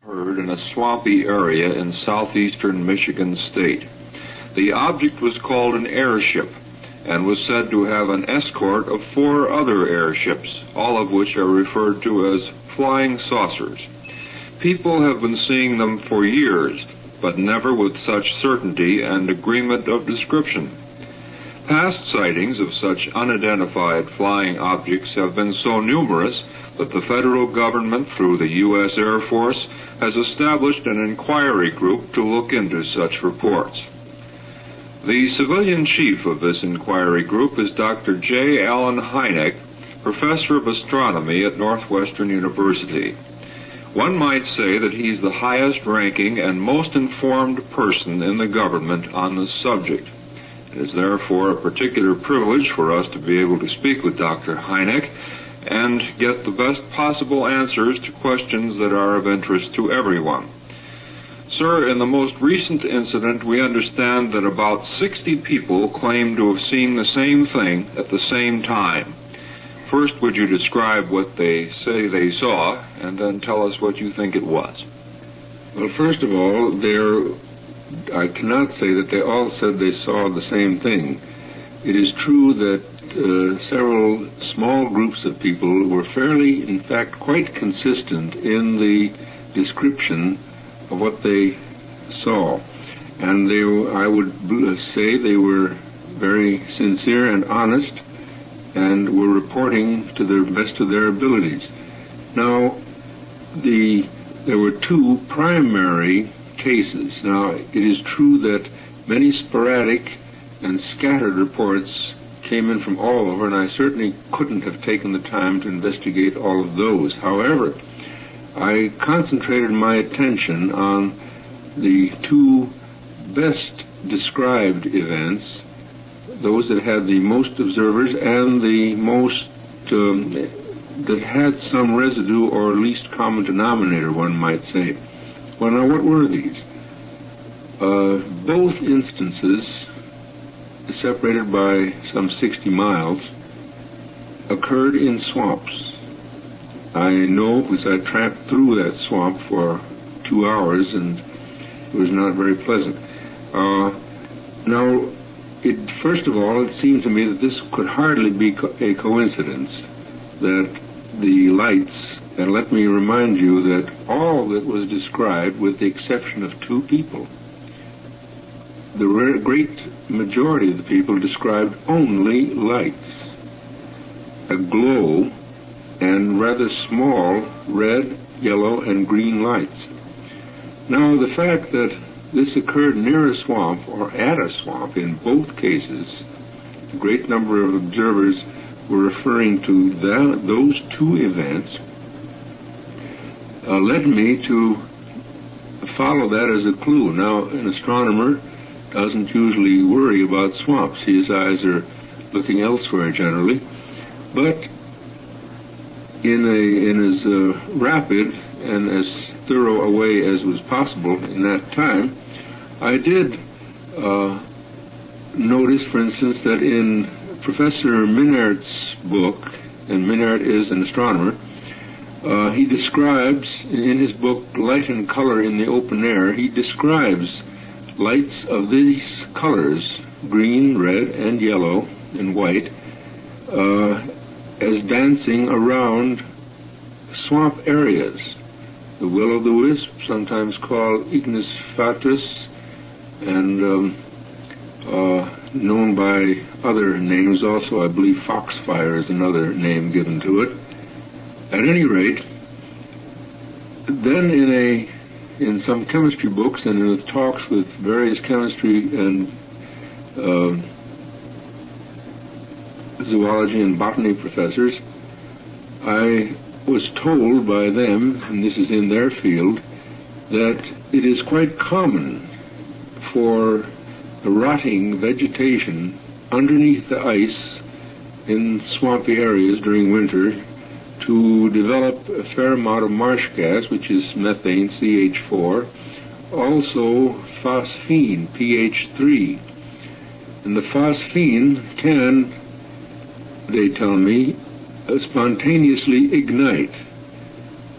Heard in a swampy area in southeastern Michigan state. The object was called an airship and was said to have an escort of 4 other airships, all of which are referred to as flying saucers. People have been seeing them for years, but never with such certainty and agreement of description. Past sightings of such unidentified flying objects have been so numerous that the federal government, through the U.S. Air Force, has established an inquiry group to look into such reports. The civilian chief of this inquiry group is Dr. J. Allen Hynek, professor of astronomy at Northwestern University. One might say that he's the highest-ranking and most informed person in the government on this subject. It is therefore a particular privilege for us to be able to speak with Dr. Hynek and get the best possible answers to questions that are of interest to everyone. Sir, in the most recent incident, we understand that about 60 people claim to have seen the same thing at the same time. First, would you describe what they say they saw, and then tell us what you think it was? Well, first of all, I cannot say that they all said they saw the same thing. It is true that several small groups of people were fairly, in fact, quite consistent in the description of what they saw. And I would say they were very sincere and honest and were reporting to the best of their abilities. Now, there were 2 primary cases. Now, it is true that many sporadic and scattered reports came in from all over, and I certainly couldn't have taken the time to investigate all of those. However, I concentrated my attention on the 2 best described events, those that had the most observers and the most that had some residue or least common denominator, one might say. Well, now, what were these? Both instances, separated by some 60 miles, occurred in swamps. I know because I tramped through that swamp for 2 hours, and it was not very pleasant. Now, first of all, it seemed to me that this could hardly be a coincidence, that the lights, and let me remind you that all that was described, with the exception of 2 people, the great majority of the people described only lights, a glow, and rather small red, yellow, and green lights. Now, the fact that this occurred near a swamp or at a swamp in both cases, a great number of observers were referring to those 2 events, led me to follow that as a clue. Now, an astronomer doesn't usually worry about swamps. His eyes are looking elsewhere generally. But in as rapid and as thorough a way as was possible in that time, I did notice, for instance, that in Professor Minard's book, and Minard is an astronomer, he describes, in his book Light and Color in the Open Air, he describes lights of these colors, green, red, and yellow, and white, as dancing around swamp areas. The will-o'-the-wisp, sometimes called ignis fatuus, and known by other names also. I believe foxfire is another name given to it. At any rate, then in some chemistry books and in talks with various chemistry and zoology and botany professors, I was told by them, and this is in their field, that it is quite common for the rotting vegetation underneath the ice in swampy areas during winter to develop a fair amount of marsh gas, which is methane, CH4, also phosphine, pH3. And the phosphine can, they tell me, spontaneously ignite.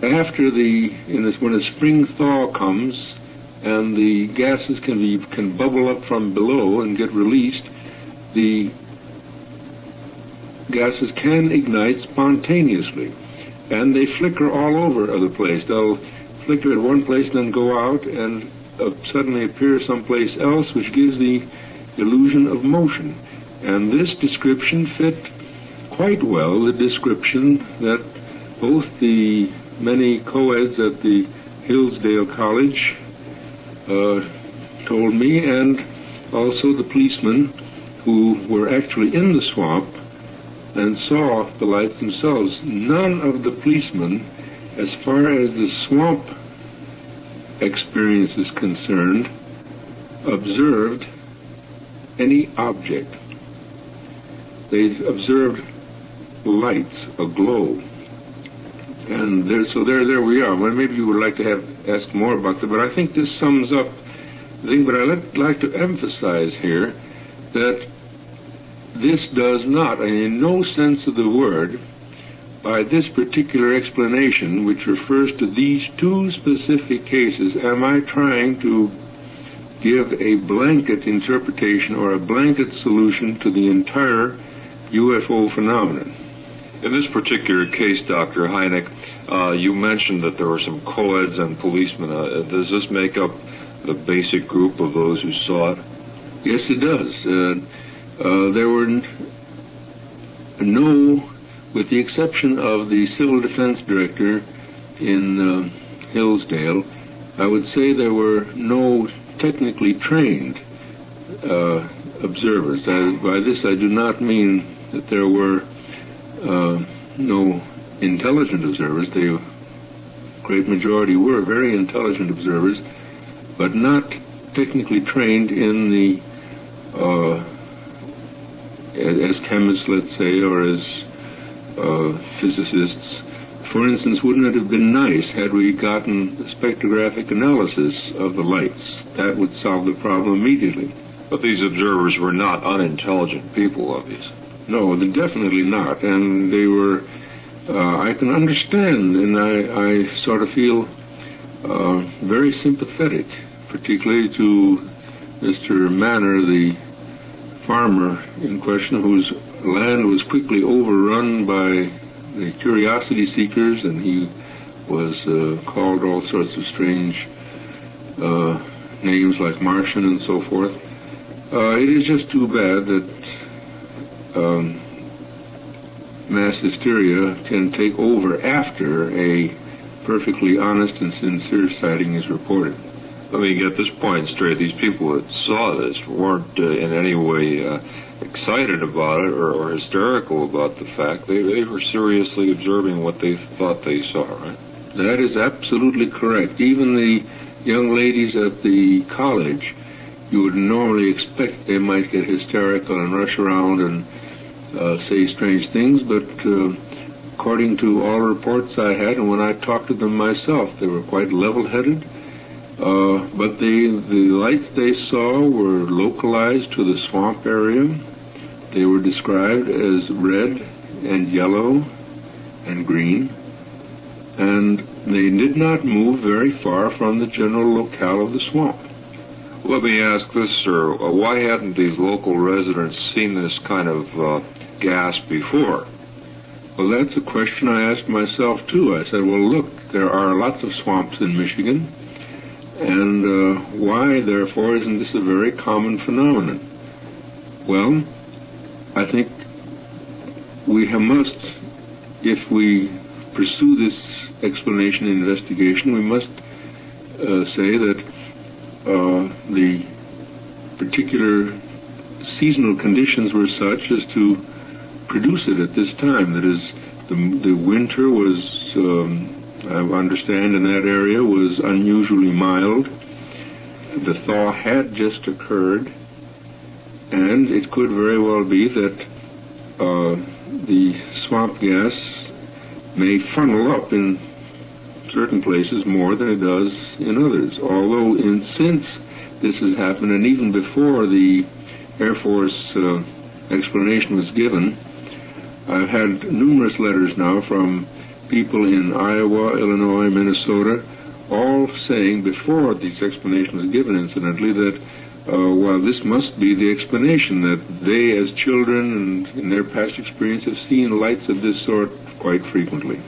when a spring thaw comes and the gases can bubble up from below and get released, the gases can ignite spontaneously, and they flicker all over the place. They'll flicker at one place and then go out and suddenly appear someplace else, which gives the illusion of motion. And this description fit quite well the description that both the many co-eds at the Hillsdale College told me, and also the policemen who were actually in the swamp and saw the lights themselves. None of the policemen, as far as the swamp experience is concerned, observed any object. They observed lights aglow. And there we are. Well, maybe you would like to ask more about that, but I think this sums up the thing. But I'd like to emphasize here that this does not, and in no sense of the word, by this particular explanation, which refers to these two specific cases, am I trying to give a blanket interpretation or a blanket solution to the entire UFO phenomenon. In this particular case, Dr. Hynek, you mentioned that there were some co-eds and policemen. Does this make up the basic group of those who saw it? Yes, it does. There were no, with the exception of the Civil Defense Director in Hillsdale, I would say there were no technically trained observers. By this I do not mean that there were no intelligent observers. The great majority were very intelligent observers, but not technically trained in the as chemists, let's say, or as physicists. For instance, wouldn't it have been nice had we gotten a spectrographic analysis of the lights? That would solve the problem immediately. But these observers were not unintelligent people, obviously. No, they're definitely not. And they were, I can understand, and I sort of feel very sympathetic, particularly to Mr. Manor, the farmer in question, whose land was quickly overrun by the curiosity seekers, and he was called all sorts of strange names like Martian and so forth. It is just too bad that mass hysteria can take over after a perfectly honest and sincere sighting is reported. Let me get this point straight. These people that saw this weren't in any way excited about it or hysterical about the fact. They were seriously observing what they thought they saw, right? That is absolutely correct. Even the young ladies at the college, you would normally expect they might get hysterical and rush around and say strange things, but according to all reports I had, and when I talked to them myself, they were quite level-headed. But the lights they saw were localized to the swamp area. They were described as red and yellow and green, and they did not move very far from the general locale of the swamp. Let me ask this, sir. Why hadn't these local residents seen this kind of gas before? Well, that's a question I asked myself, too. I said, well, look, there are lots of swamps in Michigan, and why, therefore, isn't this a very common phenomenon? Well, I think we must, if we pursue this explanation and investigation, we must say that the particular seasonal conditions were such as to produce it at this time. That is, the winter was, I understand, in that area was unusually mild. The thaw had just occurred, and it could very well be that the swamp gas may funnel up in certain places more than it does in others. Although, since this has happened, and even before the Air Force explanation was given, I've had numerous letters now from people in Iowa, Illinois, Minnesota, all saying before this explanation was given, incidentally, that well, this must be the explanation, that they as children and in their past experience have seen lights of this sort quite frequently.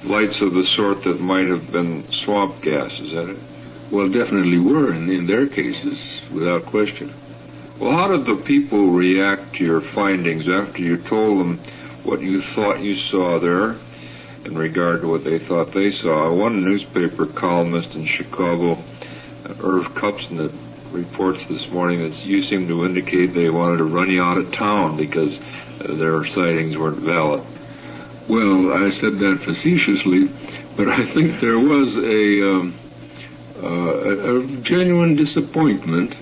Lights of the sort that might have been swamp gas, is that it? Well, definitely were in their cases, without question. Well, how did the people react to your findings after you told them what you thought you saw there in regard to what they thought they saw? One newspaper columnist in Chicago, Irv Kupson, reports this morning that you seem to indicate they wanted to run you out of town because their sightings weren't valid. Well, I said that facetiously, but I think there was a genuine disappointment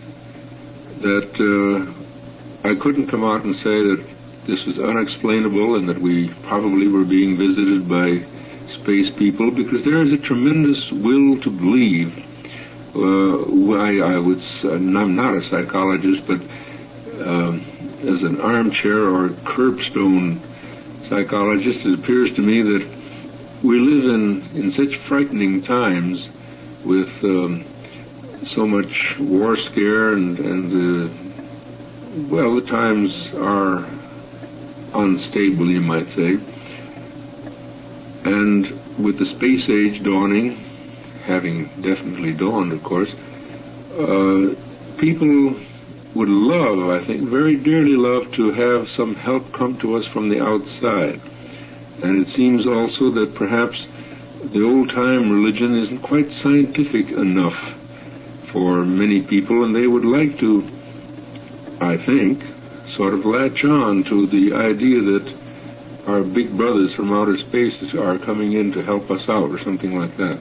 that I couldn't come out and say that this was unexplainable and that we probably were being visited by space people, because there is a tremendous will to believe. I'm not a psychologist, but as an armchair or curbstone psychologist, it appears to me that we live in such frightening times with so much war scare and well, the times are unstable, you might say. And with the space age dawning, having definitely dawned, of course, people would love, I think, very dearly love to have some help come to us from the outside. And it seems also that perhaps the old-time religion isn't quite scientific enough for many people, and they would like to, I think, sort of latch on to the idea that our big brothers from outer space are coming in to help us out, or something like that.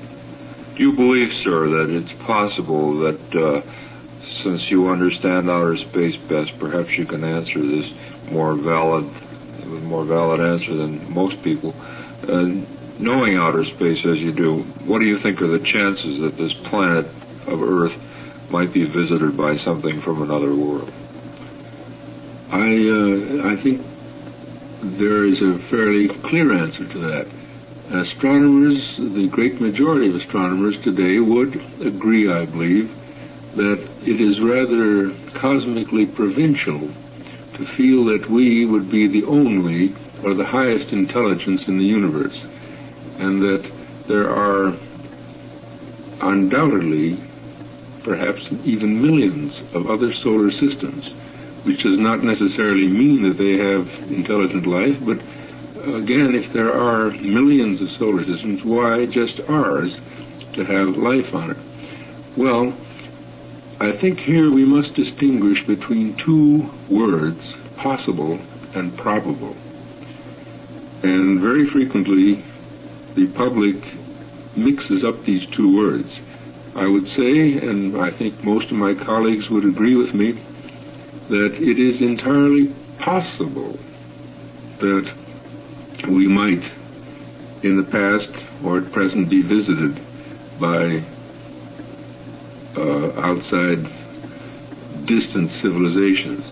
Do you believe, sir, that it's possible that since you understand outer space best, perhaps you can answer this with a more valid answer than most people? Knowing outer space as you do, what do you think are the chances that this planet of Earth might be visited by something from another world? I think there is a fairly clear answer to that. Astronomers, the great majority of astronomers today would agree, I believe, that it is rather cosmically provincial to feel that we would be the only or the highest intelligence in the universe, and that there are undoubtedly perhaps even millions of other solar systems, which does not necessarily mean that they have intelligent life, but again, if there are millions of solar systems, why just ours to have life on it? Well, I think here we must distinguish between two words, possible and probable. And very frequently, the public mixes up these two words. I would say, and I think most of my colleagues would agree with me, that it is entirely possible that we might, in the past or at present, be visited by outside distant civilizations.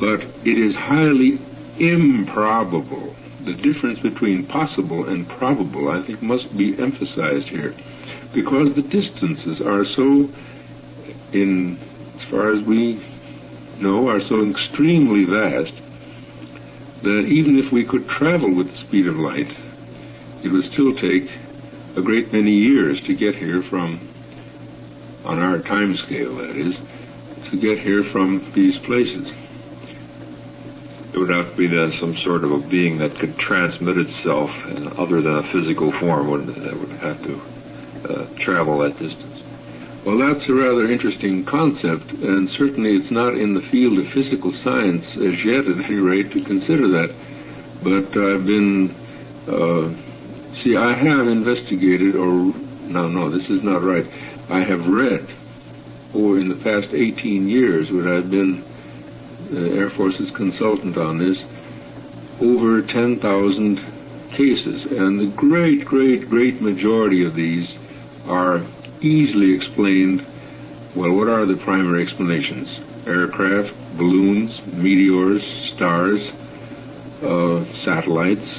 But it is highly improbable. The difference between possible and probable, I think, must be emphasized here, because the distances are so, as far as we know, are so extremely vast that even if we could travel with the speed of light, it would still take a great many years to get here from, on our time scale that is, to get here from these places. It would have to be then some sort of a being that could transmit itself other than a physical form, wouldn't it? That would have to travel that distance. Well, that's a rather interesting concept, and certainly it's not in the field of physical science as yet, at any rate, to consider that. But I've been, I have investigated, no, this is not right. I have read, in the past 18 years, when I've been the Air Force's consultant on this, over 10,000 cases, and the great, great, great majority of these are easily explained. Well, what are the primary explanations? Aircraft, balloons, meteors, stars, satellites,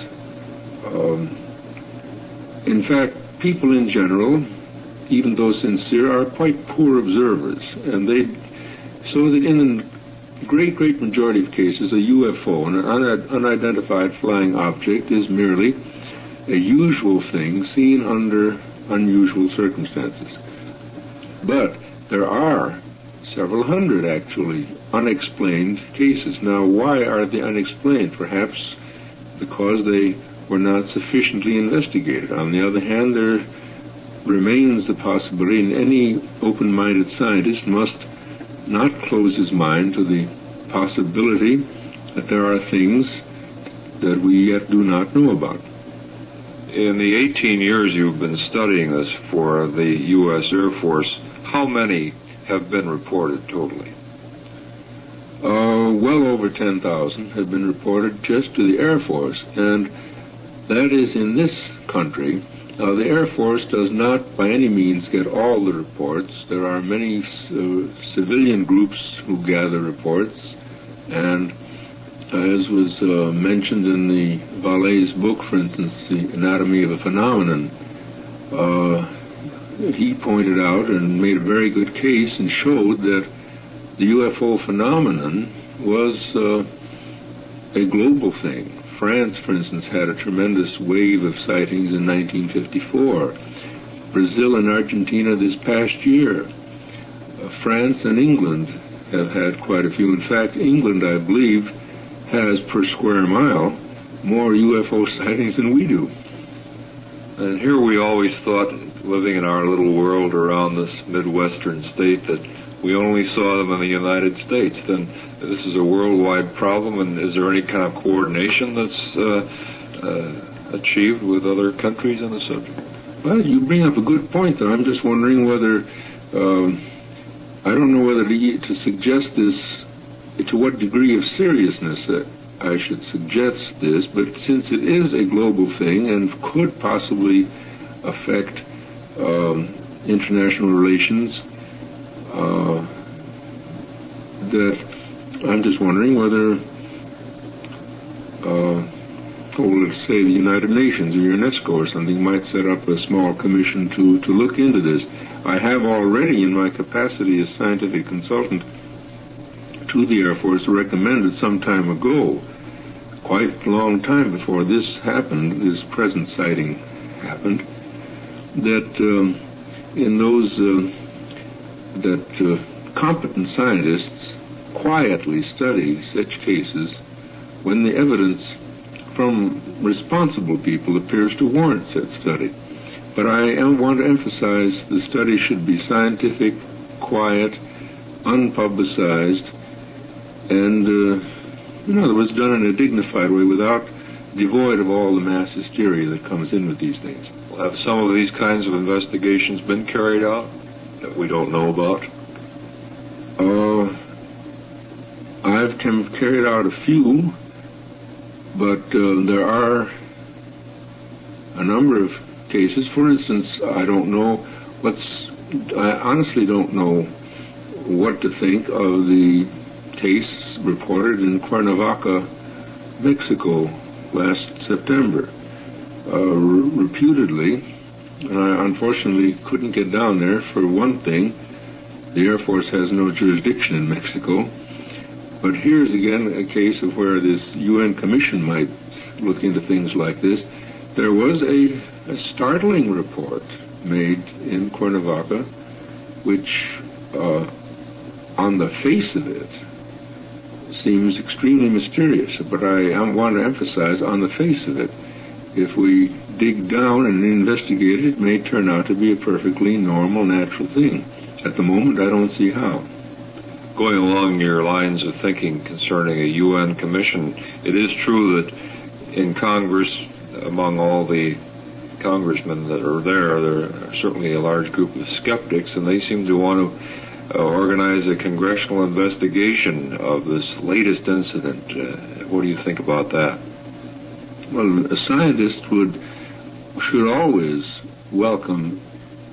In fact, people in general, even though sincere, are quite poor observers, and so that in a great majority of cases, a UFO, an unidentified flying object, is merely a usual thing seen under unusual circumstances. But there are several hundred, actually, unexplained cases. Now, why are they unexplained? Perhaps because they were not sufficiently investigated. On the other hand, there remains the possibility, and any open-minded scientist must not close his mind to the possibility that there are things that we yet do not know about. In the 18 years you've been studying this for the U.S. Air Force, how many have been reported totally? Well over 10,000 have been reported just to the Air Force, and that is in this country. The Air Force does not by any means get all the reports. There are many civilian groups who gather reports, and as was mentioned in the Vallee's book, for instance, The Anatomy of a Phenomenon, he pointed out and made a very good case and showed that the UFO phenomenon was a global thing. France, for instance, had a tremendous wave of sightings in 1954. Brazil and Argentina this past year. France and England have had quite a few. In fact, England, I believe, has per square mile more UFO sightings than we do. And here we always thought, living in our little world around this Midwestern state, that we only saw them in the United States. Then this is a worldwide problem, and is there any kind of coordination that's achieved with other countries on the subject? Well, you bring up a good point, though. I'm just wondering whether, I don't know whether to suggest this, to what degree of seriousness that I should suggest this, but since it is a global thing and could possibly affect international relations, that I'm just wondering whether, let's say the United Nations or UNESCO or something might set up a small commission to look into this. I have already, in my capacity as scientific consultant to the Air Force, recommended some time ago, quite a long time before this happened, this present sighting happened, that in those that competent scientists quietly study such cases when the evidence from responsible people appears to warrant such study. But I want to emphasize the study should be scientific, quiet, unpublicized, and, in other words, done in a dignified way, devoid of all the mass hysteria that comes in with these things. Have some of these kinds of investigations been carried out that we don't know about? I've carried out a few, but there are a number of cases. For instance, I honestly don't know what to think of the case reported in Cuernavaca, Mexico, last September. Reputedly, and I unfortunately couldn't get down there. For one thing, the Air Force has no jurisdiction in Mexico. But here's again a case of where this UN commission might look into things like this. There was a startling report made in Cuernavaca, which, on the face of it, seems extremely mysterious. But I want to emphasize, on the face of it, if we dig down and investigate it, it may turn out to be a perfectly normal, natural thing. At the moment, I don't see how. Going along your lines of thinking concerning a UN commission, it is true that in Congress, among all the congressmen that are there are certainly a large group of skeptics, and they seem to want to organize a congressional investigation of this latest incident. What do you think about that? Well, a scientist should always welcome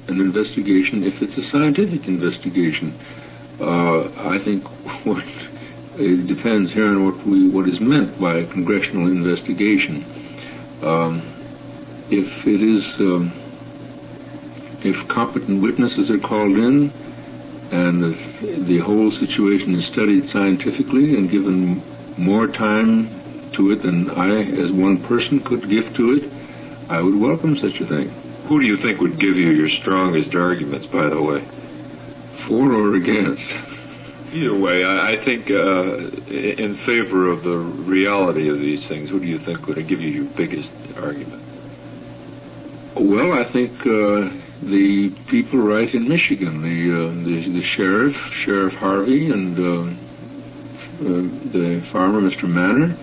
an investigation if it's a scientific investigation. I think it depends here on what is meant by a congressional investigation. if it is, if competent witnesses are called in, and the whole situation is studied scientifically and given more time to it than I, as one person, could give to it, I would welcome such a thing. Who do you think would give you your strongest arguments, by the way? For or against? Either way, I think in favor of the reality of these things, who do you think would give you your biggest argument? Well, I think the people right in Michigan, the Sheriff Harvey, and the farmer, Mr. Manor,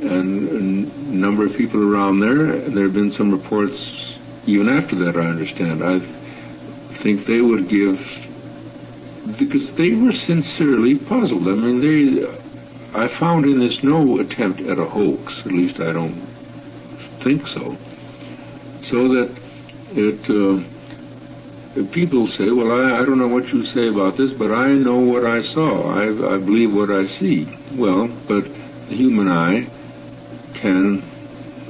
and a number of people around there. There have been some reports even after that, I understand. I think they would give, because they were sincerely puzzled. I mean, I found in this no attempt at a hoax, at least I don't think so. So that people say, well, I don't know what you say about this, but I know what I saw. I believe what I see. Well, but the human eye can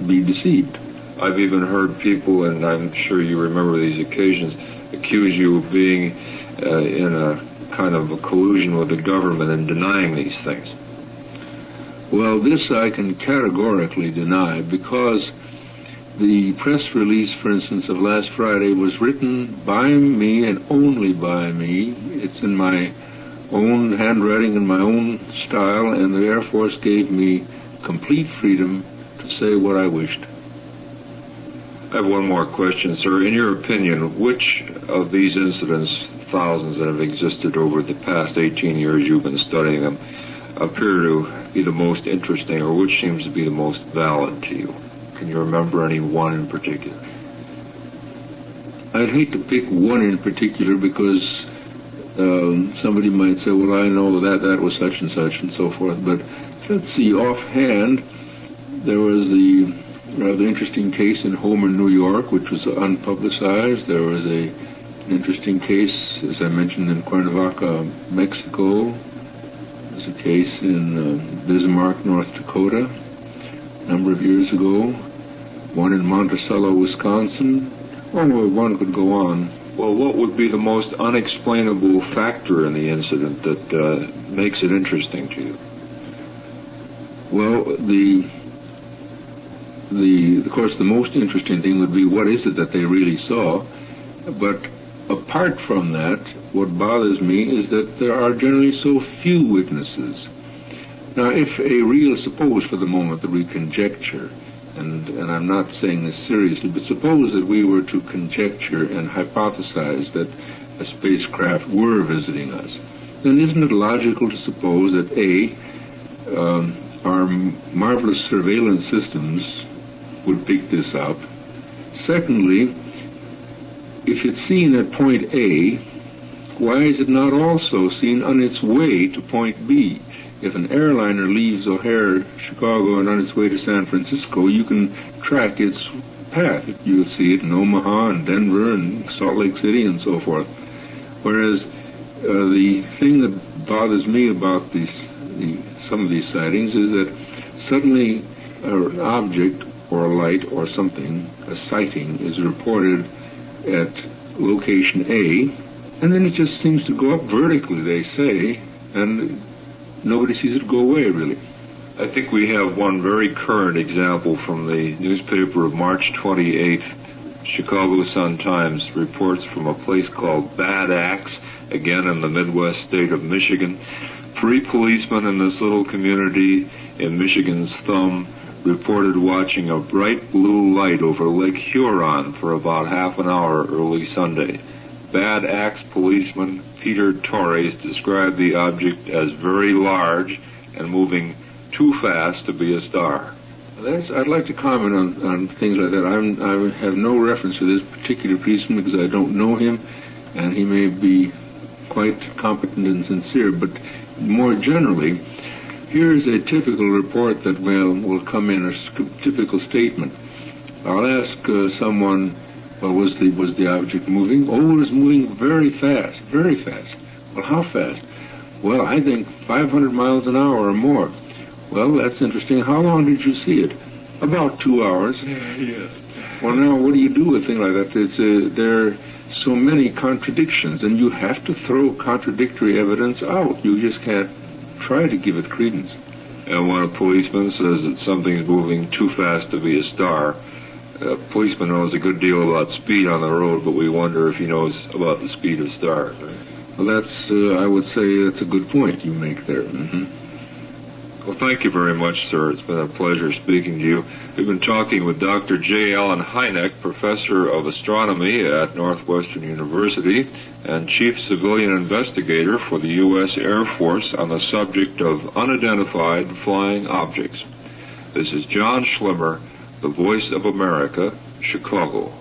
be deceived. I've even heard people, and I'm sure you remember these occasions, accuse you of being in a kind of a collusion with the government and denying these things. Well, this I can categorically deny, because the press release, for instance, of last Friday was written by me and only by me. It's in my own handwriting and my own style, and the Air Force gave me complete freedom to say what I wished. I have one more question, sir. In your opinion, which of these incidents, thousands that have existed over the past 18 years you've been studying them, appear to be the most interesting, or which seems to be the most valid to you? Can you remember any one in particular? I'd hate to pick one in particular, because somebody might say, well, I know that was such and such and so forth. But let's see, offhand, there was the rather interesting case in Homer, New York, which was unpublicized. There was an interesting case, as I mentioned, in Cuernavaca, Mexico. There's a case in Bismarck, North Dakota, a number of years ago. One in Monticello, Wisconsin. Oh, one could go on. Well, what would be the most unexplainable factor in the incident that makes it interesting to you? Well, of course, the most interesting thing would be what is it that they really saw. But apart from that, what bothers me is that there are generally so few witnesses. Now, suppose for the moment that we conjecture, and I'm not saying this seriously, but suppose that we were to conjecture and hypothesize that a spacecraft were visiting us, then isn't it logical to suppose that our marvelous surveillance systems would pick this up? Secondly, if it's seen at point A, why is it not also seen on its way to point B? If an airliner leaves O'Hare, Chicago, and on its way to San Francisco, you can track its path. You'll see it in Omaha and Denver and Salt Lake City and so forth. Whereas the thing that bothers me about some of these sightings is that suddenly an object or a light or something, a sighting, is reported at location A, and then it just seems to go up vertically, they say, and nobody sees it go away, really. I think we have one very current example from the newspaper of March 28th. Chicago Sun-Times reports from a place called Bad Axe, again in the Midwest state of Michigan. 3 policemen in this little community in Michigan's Thumb reported watching a bright blue light over Lake Huron for about half an hour early Sunday. Bad Axe policeman Peter Torres described the object as very large and moving too fast to be a star. I'd like to comment on things like that. I have no reference to this particular policeman because I don't know him, and he may be quite competent and sincere, but more generally, here's a typical report that will come in, a typical statement. I'll ask someone, well, was the object moving? Oh, it was moving very fast, very fast. Well, how fast? Well, I think 500 miles an hour or more. Well, that's interesting. How long did you see it? About 2 hours. Yes. Well, now, what do you do with a thing like that? There are so many contradictions, and you have to throw contradictory evidence out. You just can't try to give it credence. And when a policeman says that something's moving too fast to be a star, a policeman knows a good deal about speed on the road, but we wonder if he knows about the speed of stars, right? Well, I would say that's a good point you make there. Mm-hmm. Well, thank you very much, sir. It's been a pleasure speaking to you. We've been talking with Dr. J. Allen Hynek, professor of astronomy at Northwestern University and chief civilian investigator for the U.S. Air Force on the subject of unidentified flying objects. This is John Schlimmer, the Voice of America, Chicago.